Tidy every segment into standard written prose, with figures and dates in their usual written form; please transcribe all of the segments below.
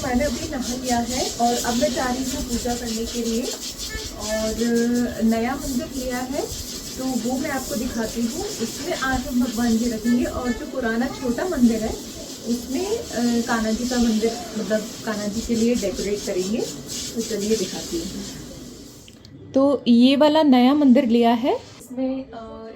मैंने अभी नहा लिया है और अब मैं जा रही हूँ पूजा करने के लिए। और नया मंदिर लिया है तो वो मैं आपको दिखाती हूँ। इसमें आज हम भगवान जी रखेंगे और जो पुराना छोटा मंदिर है उसमें कान्हा जी का मंदिर, मतलब कान्हा जी के लिए डेकोरेट करेंगे। तो चलिए दिखाती हूँ। तो ये वाला नया मंदिर लिया है, इसमें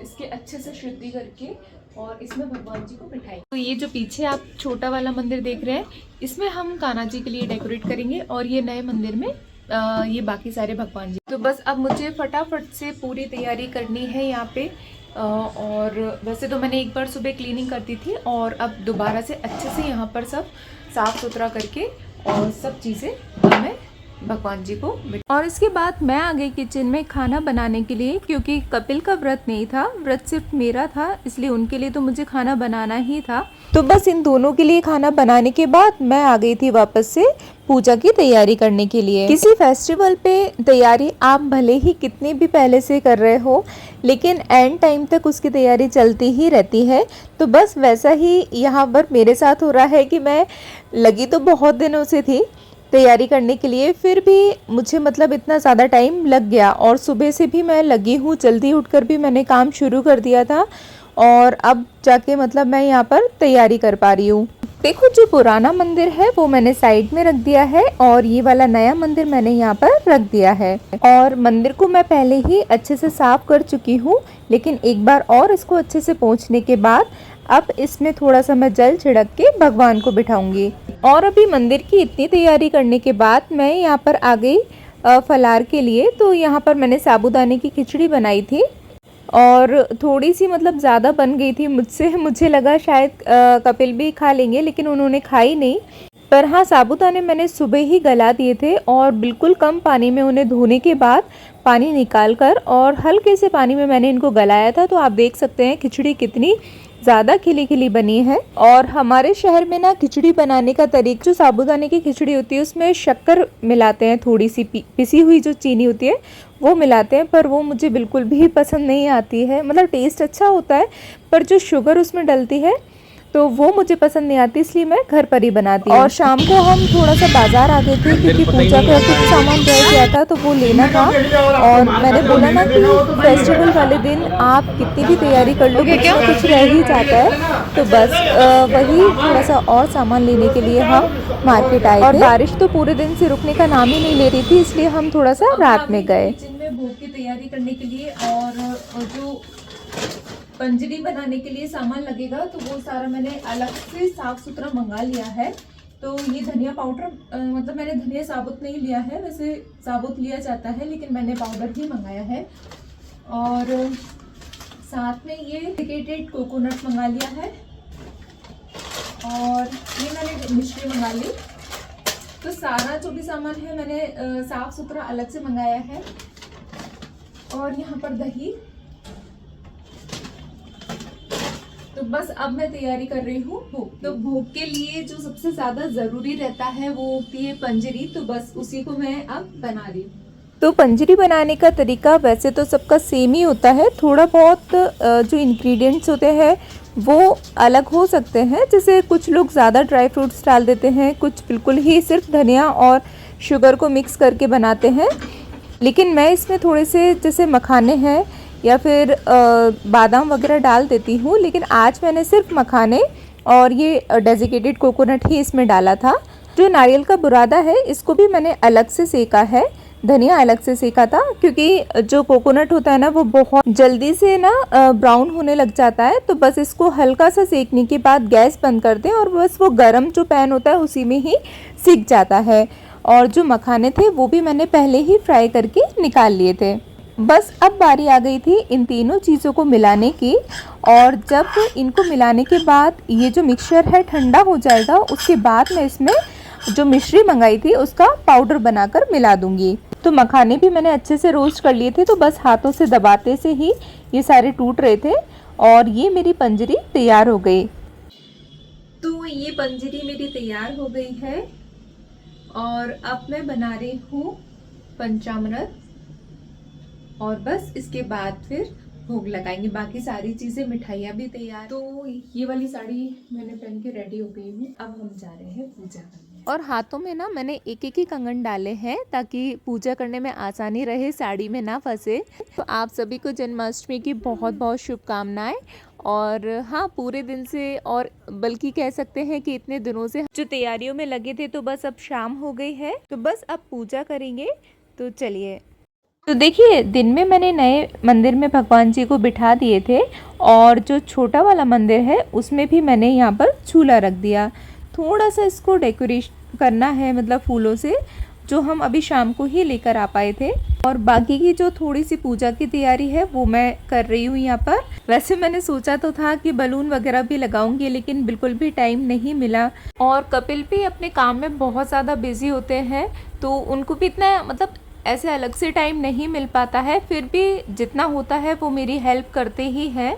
इसके अच्छे से शुद्धि करके और इसमें भगवान जी को बिठाएंगे। तो ये जो पीछे आप छोटा वाला मंदिर देख रहे हैं, इसमें हम कान्हा जी के लिए डेकोरेट करेंगे और ये नए मंदिर में ये बाकी सारे भगवान जी। तो बस अब मुझे फटाफट से पूरी तैयारी करनी है यहाँ पे। और वैसे तो मैंने एक बार सुबह क्लीनिंग कर दी थी और अब दोबारा से अच्छे से यहाँ पर सब साफ़ सुथरा करके और सब चीज़ें मैं भगवान जी को। और इसके बाद मैं आ गई किचन में खाना बनाने के लिए, क्योंकि कपिल का व्रत नहीं था, व्रत सिर्फ मेरा था, इसलिए उनके लिए तो मुझे खाना बनाना ही था। तो बस इन दोनों के लिए खाना बनाने के बाद मैं आ गई थी वापस से पूजा की तैयारी करने के लिए। किसी फेस्टिवल पे तैयारी आप भले ही कितने भी पहले से कर रहे हो, लेकिन एंड टाइम तक उसकी तैयारी चलती ही रहती है। तो बस वैसा ही यहाँ पर मेरे साथ हो रहा है कि मैं लगी तो बहुत दिनों से थी तैयारी करने के लिए, फिर भी मुझे मतलब इतना ज़्यादा टाइम लग गया। और सुबह से भी मैं लगी हूँ, जल्दी उठकर भी मैंने काम शुरू कर दिया था और अब जाके मतलब मैं यहाँ पर तैयारी कर पा रही हूँ। देखो, जो पुराना मंदिर है वो मैंने साइड में रख दिया है और ये वाला नया मंदिर मैंने यहाँ पर रख दिया है। और मंदिर को मैं पहले ही अच्छे से साफ कर चुकी हूँ, लेकिन एक बार और इसको अच्छे से पोंछने के बाद अब इसमें थोड़ा सा मैं जल छिड़क के भगवान को बिठाऊंगी। और अभी मंदिर की इतनी तैयारी करने के बाद मैं यहाँ पर आ गई फलार के लिए। तो यहाँ पर मैंने साबूदाने की खिचड़ी बनाई थी और थोड़ी सी मतलब ज़्यादा बन गई थी मुझसे। मुझे लगा शायद कपिल भी खा लेंगे, लेकिन उन्होंने खाई नहीं। पर हाँ, साबूदाने मैंने सुबह ही गला दिए थे और बिल्कुल कम पानी में उन्हें धोने के बाद पानी निकाल कर और हल्के से पानी में मैंने इनको गलाया था। तो आप देख सकते हैं खिचड़ी कितनी ज़्यादा खिली खिली बनी है। और हमारे शहर में ना खिचड़ी बनाने का तरीका, जो साबूदाने की खिचड़ी होती है उसमें शक्कर मिलाते हैं, थोड़ी सी पिसी हुई जो चीनी होती है वो मिलाते हैं, पर वो मुझे बिल्कुल भी पसंद नहीं आती है। मतलब टेस्ट अच्छा होता है, पर जो शुगर उसमें डलती है तो वो मुझे पसंद नहीं आती, इसलिए मैं घर पर ही बनाती हूँ। और शाम को हम थोड़ा सा बाजार आ गए थे, क्योंकि पूजा का कुछ सामान रह गया था तो वो लेना था। और मैंने बोला ना कि फेस्टिवल वाले दिन आप कितनी भी तैयारी कर लो, कुछ रह ही जाता है। तो बस वही थोड़ा सा और सामान लेने के लिए हम मार्केट आए थे। और बारिश तो पूरे दिन से रुकने का नाम ही नहीं ले रही थी, इसलिए हम थोड़ा सा रात में गए किचन में भोग की तैयारी करने के लिए। और जो पंजरी बनाने के लिए सामान लगेगा तो वो सारा मैंने अलग से साफ सुथरा मंगा लिया है। तो ये धनिया पाउडर, मतलब मैंने धनिया साबुत नहीं लिया है, वैसे साबुत लिया जाता है, लेकिन मैंने पाउडर ही मंगाया है। और साथ में ये डेसिकेटेड कोकोनट मंगा लिया है और ये मैंने मिश्री मंगा ली। तो सारा जो भी सामान है मैंने साफ सुथरा अलग से मंगाया है। और यहाँ पर दही। तो बस अब मैं तैयारी कर रही हूँ भोग। तो भोग के लिए जो सबसे ज्यादा जरूरी रहता है वो होती है पंजरी। तो बस उसी को मैं अब बना रही हूँ। तो पंजरी बनाने का तरीका वैसे तो सबका सेम ही होता है, थोड़ा बहुत जो इंग्रेडिएंट्स होते हैं वो अलग हो सकते हैं। जैसे कुछ लोग ज़्यादा ड्राई फ्रूट्स डाल देते हैं, कुछ बिल्कुल ही सिर्फ धनिया और शुगर को मिक्स करके बनाते हैं। लेकिन मैं इसमें थोड़े से जैसे मखाने हैं या फिर बादाम वगैरह डाल देती हूँ। लेकिन आज मैंने सिर्फ मखाने और ये डेसिकेटेड कोकोनट ही इसमें डाला था। जो नारियल का बुरादा है इसको भी मैंने अलग से सेका है, धनिया अलग से सेका था, क्योंकि जो कोकोनट होता है ना वो बहुत जल्दी से ना ब्राउन होने लग जाता है। तो बस इसको हल्का सा सेकने के बाद गैस बंद कर दें और बस वो गरम जो पैन होता है उसी में ही सिक जाता है। और जो मखाने थे वो भी मैंने पहले ही फ्राई करके निकाल लिए थे। बस अब बारी आ गई थी इन तीनों चीज़ों को मिलाने की। और जब इनको मिलाने के बाद ये जो मिक्सचर है ठंडा हो जाएगा, उसके बाद मैं इसमें जो मिश्री मंगाई थी उसका पाउडर बनाकर मिला दूंगी। तो मखाने भी मैंने अच्छे से रोस्ट कर लिए थे, तो बस हाथों से दबाते से ही ये सारे टूट रहे थे और ये मेरी पंजरी तैयार हो गई। तो ये पंजरी मेरी तैयार हो गई है और अब मैं बना रही हूँ पंचामृत। और बस इसके बाद फिर भोग लगाएंगे। बाकी सारी चीज़ें, मिठाइयाँ भी तैयार। तो ये वाली साड़ी मैंने पहन के रेडी हो गई हूँ। अब हम जा रहे हैं पूजा करने। और हाथों में ना मैंने एक एक ही कंगन डाले हैं ताकि पूजा करने में आसानी रहे, साड़ी में ना फंसे। तो आप सभी को जन्माष्टमी की बहुत बहुत शुभकामनाएं। और हाँ, पूरे दिन से, और बल्कि कह सकते हैं कि इतने दिनों से जो तैयारियों में लगे थे, तो बस अब शाम हो गई है, तो बस अब पूजा करेंगे। तो चलिए। तो देखिए, दिन में मैंने नए मंदिर में भगवान जी को बिठा दिए थे, और जो छोटा वाला मंदिर है उसमें भी मैंने यहाँ पर झूला रख दिया। थोड़ा सा इसको डेकोरेशन करना है, मतलब फूलों से, जो हम अभी शाम को ही लेकर आ पाए थे। और बाकी की जो थोड़ी सी पूजा की तैयारी है वो मैं कर रही हूँ यहाँ पर। वैसे मैंने सोचा तो था कि बलून वगैरह भी लगाऊंगी, लेकिन बिल्कुल भी टाइम नहीं मिला। और कपिल भी अपने काम में बहुत ज़्यादा बिजी होते हैं, तो उनको भी इतना, मतलब ऐसे अलग से टाइम नहीं मिल पाता है। फिर भी जितना होता है वो मेरी हेल्प करते ही हैं।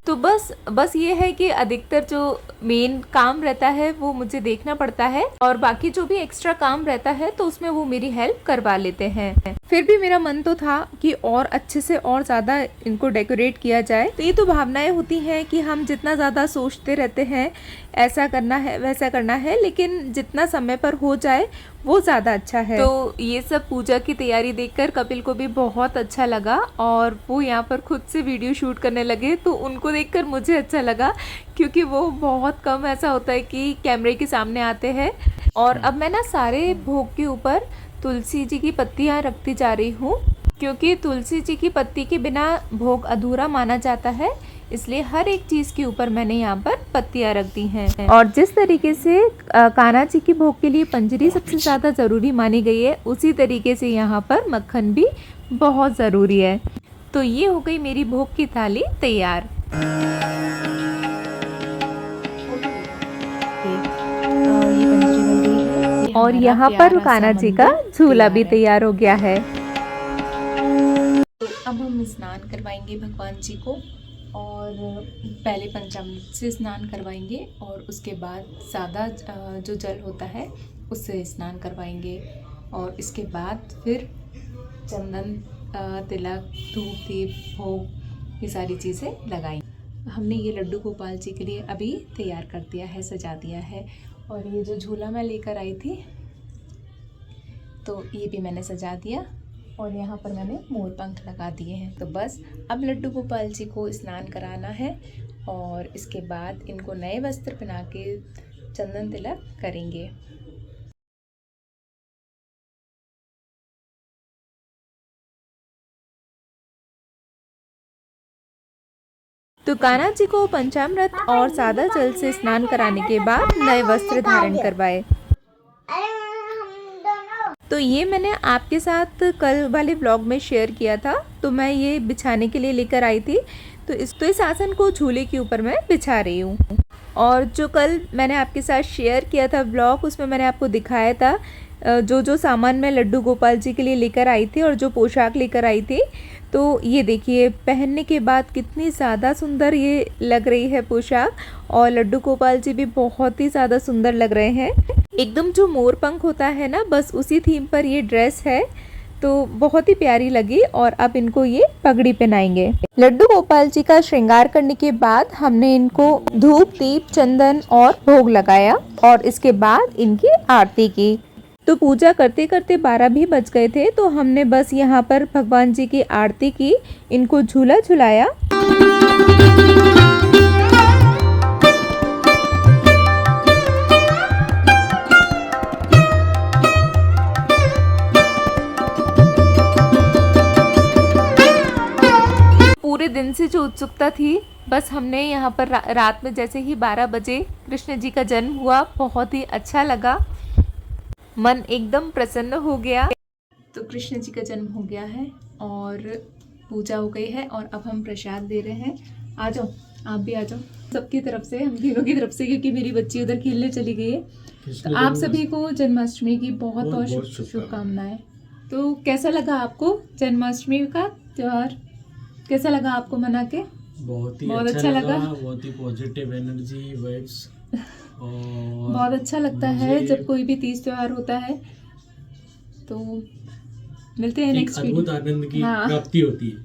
तो बस ये है कि अधिकतर जो मेन काम रहता है वो मुझे देखना पड़ता है, और बाकी जो भी एक्स्ट्रा काम रहता है तो उसमें वो मेरी हेल्प करवा लेते हैं। फिर भी मेरा मन तो था कि और अच्छे से और ज़्यादा इनको डेकोरेट किया जाए। तो ये तो भावनाएं होती हैं कि हम जितना ज़्यादा सोचते रहते हैं, ऐसा करना है वैसा करना है, लेकिन जितना समय पर हो जाए वो ज़्यादा अच्छा है। तो ये सब पूजा की तैयारी देखकर कपिल को भी बहुत अच्छा लगा, और वो यहाँ पर खुद से वीडियो शूट करने लगे। तो उनको देखकर मुझे अच्छा लगा, क्योंकि वो बहुत कम ऐसा होता है कि कैमरे के सामने आते हैं। और अब मैं ना सारे भोग के ऊपर तुलसी जी की पत्तियाँ रखती जा रही हूँ, क्योंकि तुलसी जी की पत्ती के बिना भोग अधूरा माना जाता है। इसलिए हर एक चीज़ के ऊपर मैंने यहाँ पर पत्तियाँ रख दी हैं। और जिस तरीके से कान्हा जी की भोग के लिए पंजरी सबसे ज़्यादा ज़रूरी मानी गई है, उसी तरीके से यहाँ पर मक्खन भी बहुत ज़रूरी है। तो ये हो गई मेरी भोग की थाली तैयार। और यहाँ पर कान्हा जी का झूला भी तैयार हो गया है। तो अब हम स्नान करवाएंगे भगवान जी को, और पहले पंचामृत से स्नान करवाएंगे, और उसके बाद सादा जो जल होता है उससे स्नान करवाएंगे। और इसके बाद फिर चंदन, तिलक, धूप, दीप, भोग, ये सारी चीज़ें लगाएंगे। हमने ये लड्डू गोपाल जी के लिए अभी तैयार कर दिया है, सजा दिया है। और ये जो झूला मैं लेकर आई थी, तो ये भी मैंने सजा दिया, और यहाँ पर मैंने मोर पंख लगा दिए हैं। तो बस अब लड्डू गोपाल जी को स्नान कराना है, और इसके बाद इनको नए वस्त्र पहना के चंदन तिलक करेंगे। तो कान्हा जी को पंचामृत और सादा जल से स्नान कराने के बाद नए वस्त्र धारण करवाए। तो ये मैंने आपके साथ कल वाले ब्लॉग में शेयर किया था। तो मैं ये बिछाने के लिए लेकर आई थी, तो इस आसन को झूले के ऊपर मैं बिछा रही हूँ। और जो कल मैंने आपके साथ शेयर किया था ब्लॉग, उसमें मैंने आपको दिखाया था जो सामान मैं लड्डू गोपाल जी के लिए लेकर आई थी और जो पोशाक लेकर आई थी। तो ये देखिए, पहनने के बाद कितनी ज़्यादा सुंदर ये लग रही है पोशाक, और लड्डू गोपाल जी भी बहुत ही ज़्यादा सुंदर लग रहे हैं। एकदम जो मोर पंख होता है ना, बस उसी थीम पर ये ड्रेस है, तो बहुत ही प्यारी लगी। और अब इनको ये पगड़ी पहनाएंगे। लड्डू गोपाल जी का श्रृंगार करने के बाद हमने इनको धूप, दीप, चंदन और भोग लगाया, और इसके बाद इनकी आरती की। तो पूजा करते करते 12 भी बज गए थे, तो हमने बस यहाँ पर भगवान जी की आरती की, इनको झूला झुलाया। पूरे दिन से जो उत्सुकता थी, बस हमने यहाँ पर रात में जैसे ही 12 बजे कृष्ण जी का जन्म हुआ, बहुत ही अच्छा लगा, मन एकदम प्रसन्न हो गया। तो कृष्ण जी का जन्म हो गया है, और पूजा हो गई है, और अब हम प्रसाद दे रहे हैं। आ जाओ, आप भी आ जाओ, सबकी तरफ से, हम तीनों की तरफ से, क्योंकि मेरी बच्ची उधर खेलने चली गई है। तो आप सभी को जन्माष्टमी की बहुत बहुत शुभकामनाएं। तो कैसा लगा आपको जन्माष्टमी का त्योहार? कैसा लगा आपको मना के? बहुत अच्छा लगा। बहुत ही पॉजिटिव एनर्जी, वाइब्स, और बहुत अच्छा लगता है जब कोई भी तीज त्योहार होता है। तो मिलते हैं नेक्स्ट वीडियो। अद्भुत आनंद की प्राप्ति होती है।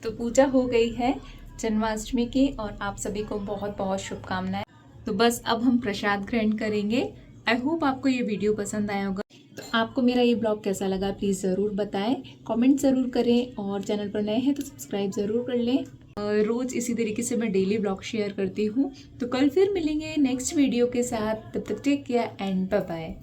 तो पूजा हो गई है जन्माष्टमी की और आप सभी को बहुत बहुत शुभकामनाएं। तो बस अब हम प्रसाद ग्रहण करेंगे। आई होप आपको ये वीडियो पसंद आया होगा। तो आपको मेरा ये ब्लॉग कैसा लगा प्लीज़ ज़रूर बताएं, कमेंट ज़रूर करें और चैनल पर नए हैं तो सब्सक्राइब ज़रूर कर लें। रोज़ इसी तरीके से मैं डेली ब्लॉग शेयर करती हूँ। तो कल फिर मिलेंगे नेक्स्ट वीडियो के साथ, तब तक take care and bye bye.